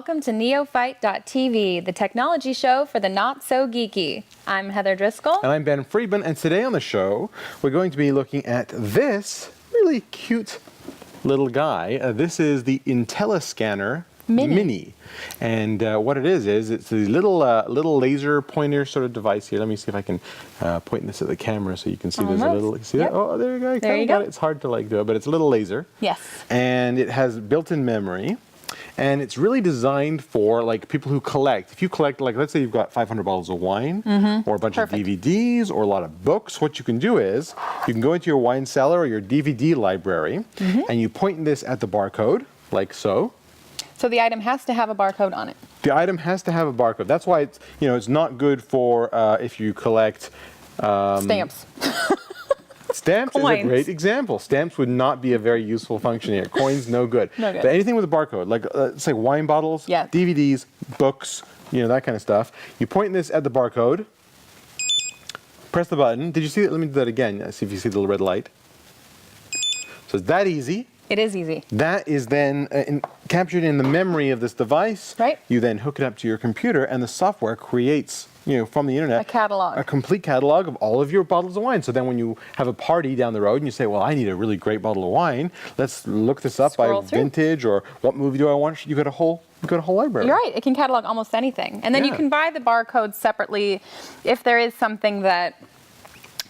Welcome to Neophyte.tv, the technology show for the not-so-geeky. I'm Heather Driscoll. And I'm Ben Friedman, and today on the show, we're going to be looking at this really cute little guy. This is the IntelliScanner Mini. And what it is it's a little laser pointer sort of device here. Let me see if I can point this at the camera so you can see. There's a little, see that? Oh, there you go. There you go. It's hard to do it, but it's a little laser. Yes. And it has built-in memory. And it's really designed for like people who collect. If you collect, like let's say you've got 500 bottles of wine or a bunch of DVDs or a lot of books, what you can do is you can go into your wine cellar or your DVD library and you point this at the barcode, like so. So the item has to have a barcode on it. The item has to have a barcode. That's why it's, it's not good for if you collect Stamps. Stamps is a great example. Stamps would not be a very useful function here. Coins, no good. No good. But anything with a barcode, like let's say wine bottles, DVDs, books, that kind of stuff. You point this at the barcode, press the button. Did you see it? Let me do that again. See if you see the red light. So it's that easy. It is easy. That is then captured in the memory of this device. Right. You then hook it up to your computer, and the software creates, from the internet, a catalog. A complete catalog of all of your bottles of wine. So then when you have a party down the road and you say, well, I need a really great bottle of wine, let's look this up by vintage or what movie do I want? You got a whole library. You're right. It can catalog almost anything. And then you can buy the barcode separately if there is something that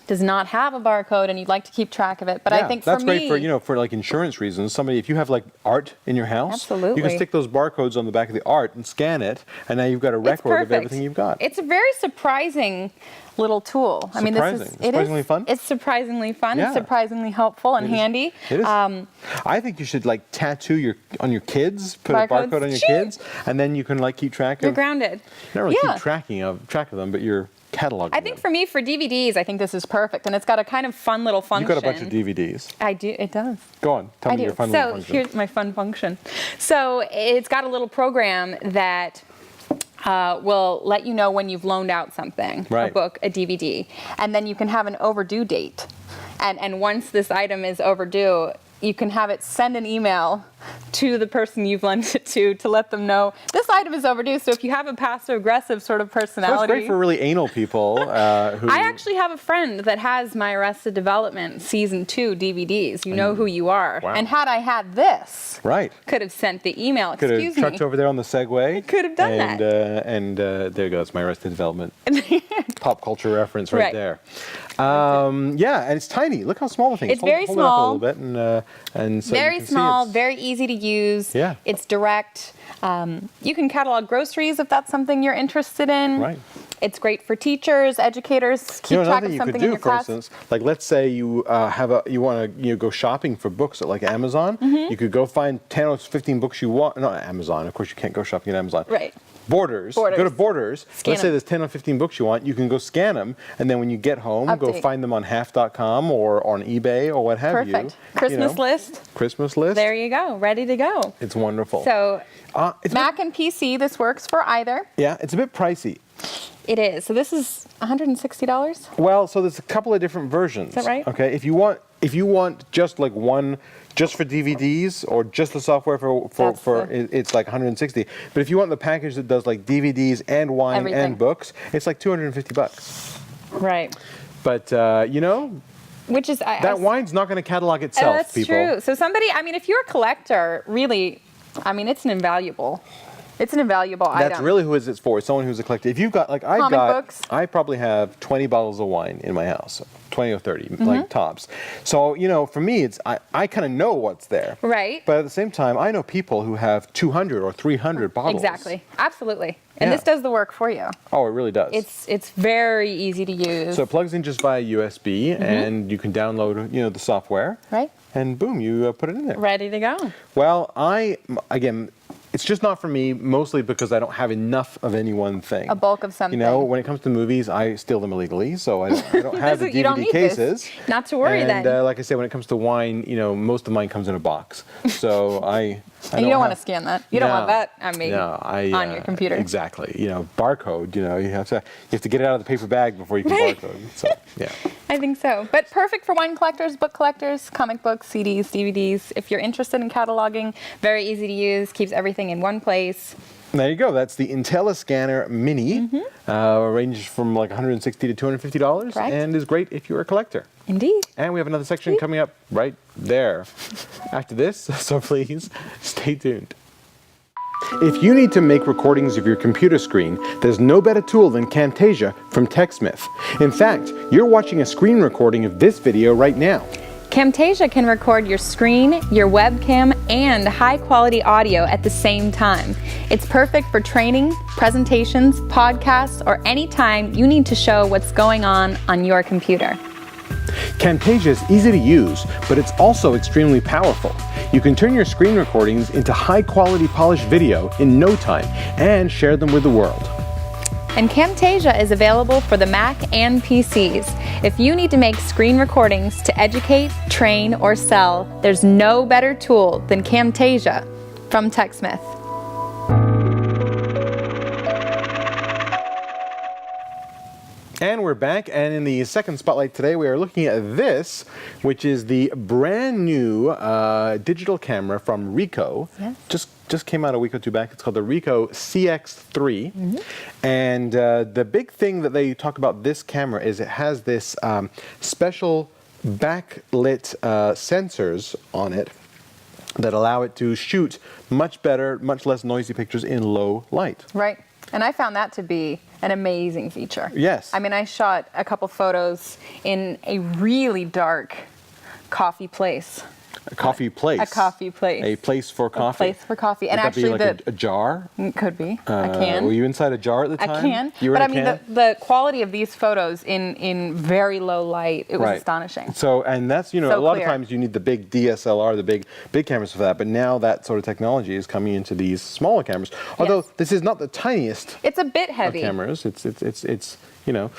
does not have a barcode and you'd like to keep track of it. But I think for me, that's great for like insurance reasons. If you have like art in your house, you can stick those barcodes on the back of the art and scan it, and now you've got a record of everything you've got. It's a very surprising little tool. I mean, surprisingly fun. It's surprisingly fun. It's surprisingly helpful and handy. It is. I think you should like tattoo on your kids, put a barcode on your kids, and then you can like keep track of. You're grounded. Not really keep track of them, but you're cataloging. I think for me, for DVDs, I think this is perfect, and it's got a kind of fun little function. You've got a bunch of DVDs. I do. It does. Go on. Tell me your fun little function. So here's my fun function. So it's got a little program that will let you know when you've loaned out something, a book, a DVD, and then you can have an overdue date. And once this item is overdue, you can have it send an email to the person you've lent it to let them know this item is overdue. So if you have a passive-aggressive sort of personality. So it's great for really anal people who... I actually have a friend that has my Arrested Development Season 2 DVDs. You know who you are. Wow. And had I had this, could have sent the email, could have trucked over there on the Segway. I could have done that. And there you go. It's my Arrested Development. Pop culture reference right there. Yeah, and it's tiny. Look how small the thing is. It's very small. Hold it up a little bit, and so very you can small, see very easy to use. Yeah. It's direct. You can catalog groceries if that's something you're interested in. Right. It's great for teachers, educators. Keep track of something in your class. For instance, like let's say you you want to go shopping for books at like Amazon. You could go find 10 or 15 books you want. Not Amazon, of course you can't go shopping at Amazon. Right. Borders. Go to Borders. Let's say there's 10 or 15 books you want. You can go scan them, and then when you get home, go find them on half.com or on eBay or what have you. Perfect. Christmas list. Christmas list. There you go. Ready to go. It's wonderful. So Mac and PC, this works for either. Yeah, it's a bit pricey. It is. So this is $160? Well, so there's a couple of different versions. Is that right? Okay, if you want just like one just for DVDs or just the software it's like 160. But if you want the package that does like DVDs and wine and books, it's like $250. Right. But which is that wine's not going to catalog itself. That's true. So if you're a collector, really, it's an invaluable. It's an invaluable item. That's really who it's for. Someone who's a collector. If you've got books. I probably have 20 bottles of wine in my house, 20 or 30, like tops. So for me, I kind of know what's there. Right. But at the same time, I know people who have 200 or 300 bottles. Exactly. Absolutely. And this does the work for you. Oh, it really does. It's very easy to use. So it plugs in just via USB, and you can download the software. Right. And boom, you put it in there. Ready to go. Well, it's just not for me, mostly because I don't have enough of any one thing. A bulk of something. When it comes to movies, I steal them illegally, so I don't have the DVD cases. This. Not to worry then. And like I said, when it comes to wine, most of mine comes in a box. So and you don't want to scan that. You don't want that on your computer. Exactly. Barcode. You have to get it out of the paper bag before you can barcode. So yeah. I think so. But perfect for wine collectors, book collectors, comic books, CDs, DVDs. If you're interested in cataloging, very easy to use. Keeps everything in one place. There you go. That's the IntelliScanner Mini. Ranges from like $160 to $250, Correct. and is great if you're a collector. Indeed. And we have another section coming up right there after this, so please stay tuned. If you need to make recordings of your computer screen, there's no better tool than Camtasia from TechSmith. In fact, you're watching a screen recording of this video right now. Camtasia can record your screen, your webcam, and high-quality audio at the same time. It's perfect for training, presentations, podcasts, or any time you need to show what's going on your computer. Camtasia is easy to use, but it's also extremely powerful. You can turn your screen recordings into high-quality polished video in no time and share them with the world. And Camtasia is available for the Mac and PCs. If you need to make screen recordings to educate, train, or sell, there's no better tool than Camtasia from TechSmith. And we're back, and in the second spotlight today, we are looking at this, which is the brand new digital camera from Ricoh. Yes. Just came out a week or two back. It's called the Ricoh CX3. And the big thing that they talk about this camera is it has this special backlit sensors on it that allow it to shoot much better, much less noisy pictures in low light. Right. And I found that to be an amazing feature. Yes. I mean, I shot a couple photos in a really dark coffee place. A coffee place. A coffee place. A place for coffee. A place for coffee. Would And that actually, be like a jar? could be. A can. Were you inside a jar at the A time? can. You were But I in a mean, can? the quality of these photos in very low light, it was Right. astonishing. So, and that's, you know, So a lot clear. of times you need the big DSLR, the big cameras for that, but now that sort of technology is coming into these smaller cameras. Although Yes. this is not the tiniest It's a bit of heavy. cameras. It's, you know,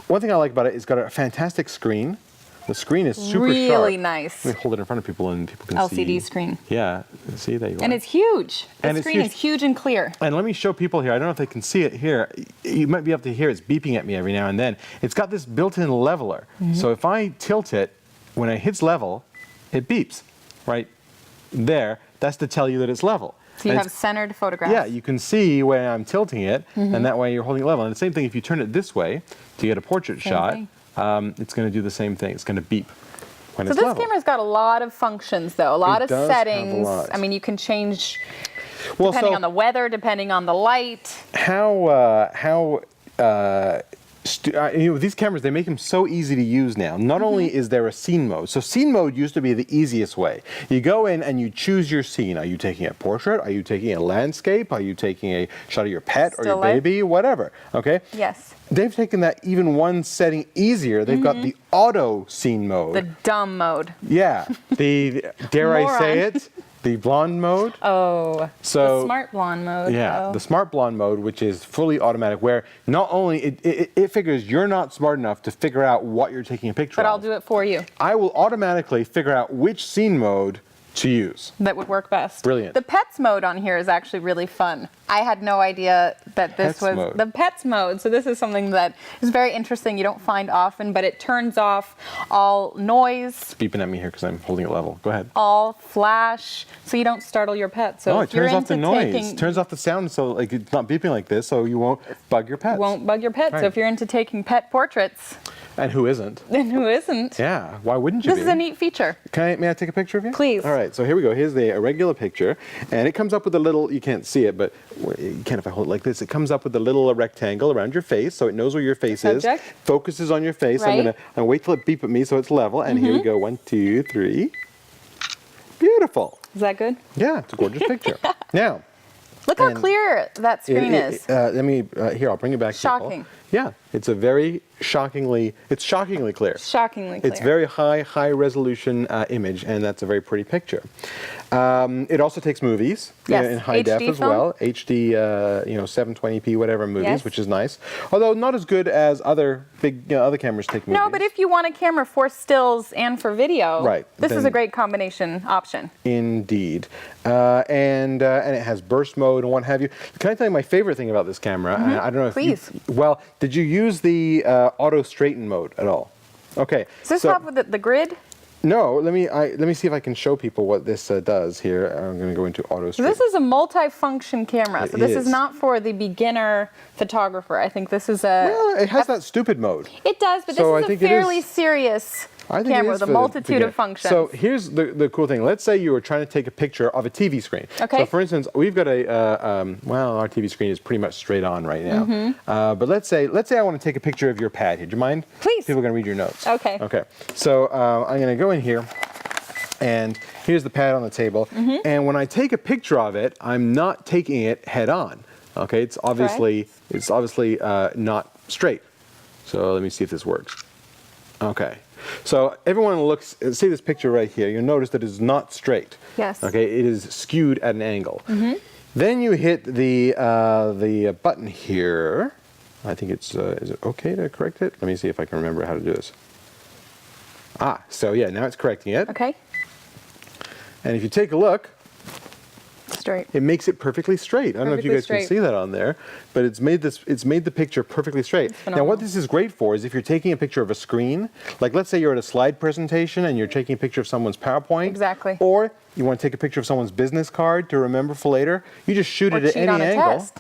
one thing I like about it, it's got a fantastic screen. The screen is super sharp. Really nice. Let me hold it in front of people and people can see. LCD screen. Yeah, see, there you are. And it's huge. The And it's screen huge. is huge and clear. And let me show people here. I don't know if they can see it here. You might be able to hear it's beeping at me every now and then. It's got this built-in leveler. So if I tilt it, when it hits level, it beeps right there. That's to tell you that it's level. So you And have it's- centered photographs. Yeah, you can see when I'm tilting it, and that way you're holding it level. And the same thing if you turn it this way to get a portrait Same shot, thing. it's going to do the same thing. It's going to beep when So it's this level. camera's got a lot of functions, though. A lot It of does have a settings. lot. I mean, you can change Well, depending so on the weather, depending on the light. You know, these cameras, they make them so easy to use now. Not only is there a scene mode, so scene mode used to be the easiest way. You go in and you choose your scene. Are you taking a portrait? Are you taking a landscape? Are you taking a shot of your pet or your Still life? baby? Whatever, okay? Yes. They've taken that even one setting easier. They've got the auto scene mode. The dumb mode. Yeah, the, dare I say Moron. it, the blonde mode. Oh. So the smart blonde mode. yeah, Oh. the smart blonde mode, which is fully automatic, where not only it figures you're not smart enough to figure out what you're taking a picture But of. I'll do it for you. I will automatically figure out which scene mode to use. That would work best. Brilliant. The pets mode on here is actually really fun. I had no idea that this Pets was mode. the pets mode. So this is something that is very interesting. You don't find often, but it turns off all noise, It's beeping at me here because I'm holding it level. Go ahead. all flash, so you don't startle your pets. So Oh, if it you're turns off the into noise. taking, Turns off the sound, so like it's not beeping like this, so you won't bug your pets. won't bug your pets. Right. So if you're into taking pet portraits, And who isn't? then who isn't? Yeah. Why wouldn't you This be? is a neat feature. May I take a picture of you? Please. All right, so here we go. Here's a regular picture, and it comes up with a little, you can't see it, but you can if I hold it like this. It comes up with a little rectangle around your face, so it knows where your face is. Subject. Focuses on your face. Right. I'm gonna wait till it beep at me so it's level, and here we go. 1, 2, 3. Beautiful. Is that good? Yeah, it's a gorgeous picture. Now, Look how And clear that screen is. let me, here, I'll bring it back. people. Shocking. Yeah, it's a very shockingly clear. Shockingly clear. It's very high resolution image, and that's a very pretty picture. It also takes movies Yes, in high def HD as film. well, HD, 720p whatever movies, Yes. which is nice. Although not as good as other big other cameras take movies. No, but if you want a camera for stills and for video, Right, this is then- a great combination option. Indeed, and it has burst mode and what have you. Can I tell you my favorite thing about this camera? I don't know if Please. well, did you use the auto straighten mode at all? Okay. Does this have the grid? No, let me see if I can show people what this does here. I'm going to go into auto So stream. this is a multi-function camera. So this is is. not for the beginner photographer. I think this is a... Well, it has that stupid mode. It does, but So I this is think a it is- fairly serious I think it camera is with for a the multitude beginner. of functions. So here's the cool thing. Let's say you were trying to take a picture of a TV screen. Okay. So for instance, we've got well, our TV screen is pretty much straight on right now. Mm-hmm. But let's say I want to take a picture of your pad here. Do you mind? Please. People are going to read your notes. Okay. Okay. So I'm going to go in here. And here's the pad on the table. Mm-hmm. And when I take a picture of it, I'm not taking it head on. Okay, it's obviously not straight. So let me see if this works. Okay. So everyone see this picture right here. You'll notice that it is not straight. Yes. Okay, it is skewed at an angle. Mm-hmm. Then you hit the button here. I think it's, is it okay to correct it? Let me see if I can remember how to do this. So yeah, now it's correcting it. Okay. And if you take a look, Straight. it makes it perfectly straight. I don't know if you guys Perfectly can straight. see that on there, but it's made the picture perfectly straight. Now phenomenal. what this is great for is if you're taking a picture of a screen, like let's say you're at a slide presentation and you're taking a picture of someone's PowerPoint. Exactly. Or you want to take a picture of someone's business card to remember for later, you just shoot Or it at cheat any on a angle. test.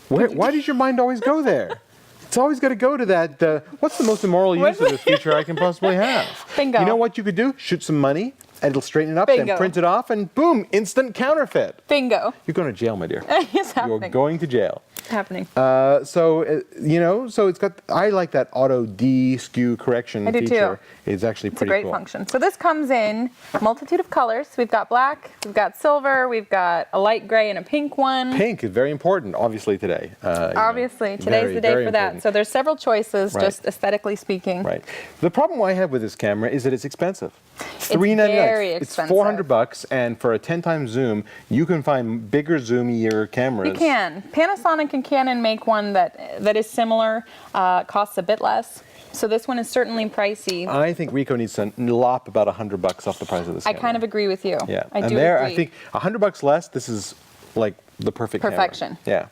Why does your mind always go there? It's always got to go to that, what's the most immoral use of this feature I can possibly have? Bingo. You know what you could do? Shoot some money, and it'll straighten it up, then Bingo. print it off, and boom, instant counterfeit. Bingo. You're going to jail, my dear. It's You're happening. going to jail. Happening. So it's got, I like that auto de-skew correction I do feature. too. It's actually It's a pretty great cool. function. So this comes in a multitude of colors. We've got black, we've got silver, we've got a light gray and a pink one. Pink is very important, obviously, today. Obviously, today's the day for that. important. So there's several choices, Right. just aesthetically speaking. Right. The problem I have with this camera is that it's expensive. $399. very It's expensive. $400, and for a 10x zoom, you can find bigger, zoomier cameras. You can. Panasonic and Canon make one that is similar, costs a bit less. So this one is certainly pricey. I think Ricoh needs to lop about $100 off the price of this I camera. kind of agree with you. Yeah. I and do there, agree. I think $100 less, this is like the perfect Perfection. camera.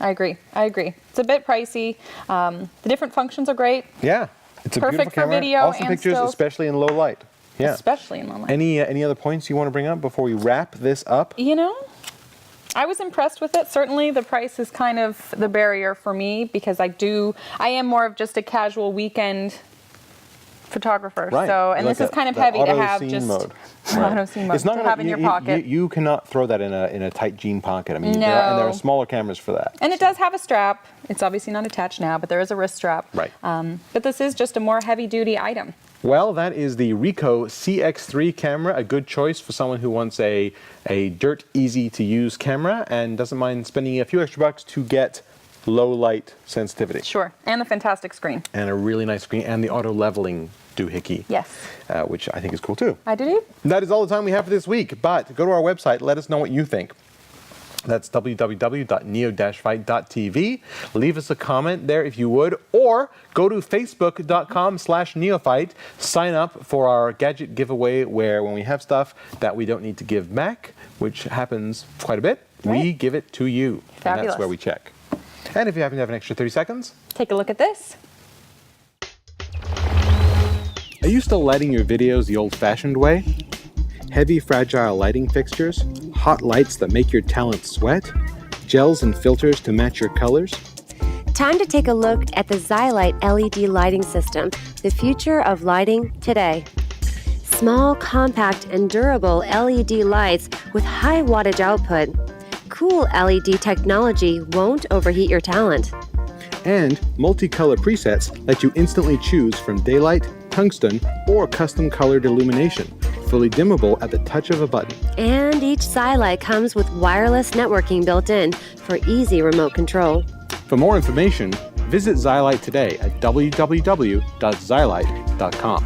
I agree. It's a bit pricey. The different functions are great, Yeah. It's a Perfect beautiful for camera. video Awesome and pictures, stills. especially in low light. Yeah. especially in online. Any other points you want to bring up before we wrap this up? You know, I was impressed with it. Certainly the price is kind of the barrier for me because I am more of just a casual weekend photographer. Right. So, and You this like is kind of that heavy to auto have scene just mode. auto scene mode It's not to gonna- have in your pocket. You cannot throw that in a tight jean pocket. I mean, No. there are smaller cameras for that. And it does have a strap. It's obviously not attached now, but there is a wrist strap. Right. But this is just a more heavy-duty item. Well, that is the Ricoh CX3 camera, a good choice for someone who wants a dirt easy to use camera and doesn't mind spending a few extra bucks to get low light sensitivity. Sure. And the fantastic screen. And a really nice screen and the auto leveling doohickey. Yes. Which I think is cool too. I do. That is all the time we have for this week, but go to our website, let us know what you think. That's www.neo-fight.tv. Leave us a comment there if you would, or go to facebook.com/neophyte. Sign up for our gadget giveaway where when we have stuff that we don't need to give back, which happens quite a bit, we Right. give it to you. And Fabulous. that's where we check. And if you happen to have an extra 30 seconds, Take a look at this. are you still lighting your videos the old-fashioned way? Heavy, fragile lighting fixtures, hot lights that make your talent sweat, gels and filters to match your colors? Time to take a look at the Xylight LED lighting system, the future of lighting today. Small, compact, and durable LED lights with high wattage output. Cool LED technology won't overheat your talent. And multicolor presets let you instantly choose from daylight, tungsten, or custom colored illumination, fully dimmable at the touch of a button. And each Xylight comes with wireless networking built in for easy remote control. For more information, visit Xylight today at www.xylight.com.